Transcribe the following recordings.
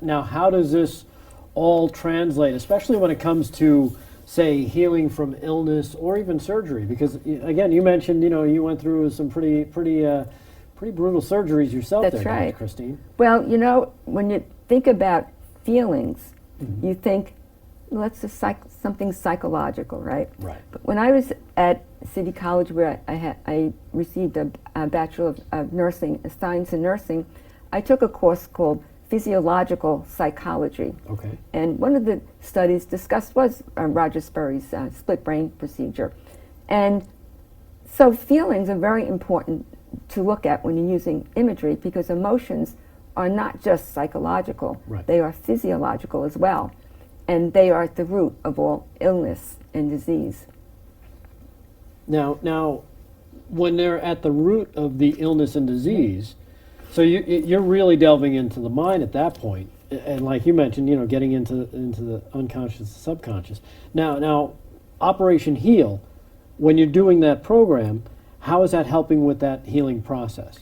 Now, how does this all translate, especially when it comes to, say, healing from illness or even surgery? Because again, you mentioned, you went through some pretty brutal surgeries yourself. That's there, right, Dr. Christine. Well, when you think about feelings, you think, well, that's something psychological, right? Right. But when I was at City College, where I received a Bachelor of Nursing, a Science in Nursing, I took a course called Physiological Psychology. Okay. And one of the studies discussed was Roger Sperry's split brain procedure. And so feelings are very important to look at when you're using imagery, because emotions are not just psychological, right. They are physiological as well. And they are at the root of all illness and disease. Now, when they're at the root of the illness and disease, so you're really delving into the mind at that point, and like you mentioned, getting into the unconscious, subconscious. Now, Operation Heal, when you're doing that program, how is that helping with that healing process?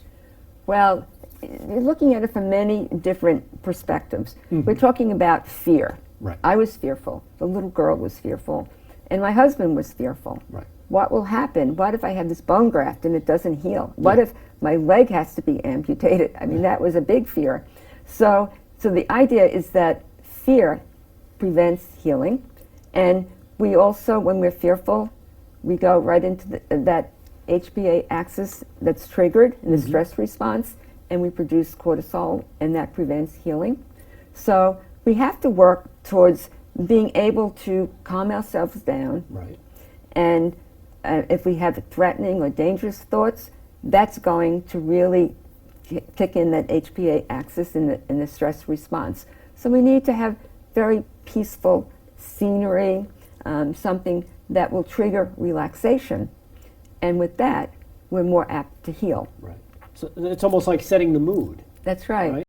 Well, you're looking at it from many different perspectives. We're talking about fear. Right. I was fearful. The little girl was fearful. And my husband was fearful. Right. What will happen? What if I have this bone graft and it doesn't heal? What if my leg has to be amputated? I mean, that was a big fear. So the idea is that fear prevents healing. And we also, when we're fearful, we go right into that HPA axis that's triggered in the stress response, and we produce cortisol, and that prevents healing. So we have to work towards being able to calm ourselves down. Right. And if we have threatening or dangerous thoughts, that's going to really kick in that HPA axis in the stress response. So we need to have very peaceful scenery, something that will trigger relaxation. And with that, we're more apt to heal. Right. So it's almost like setting the mood. That's right. Right?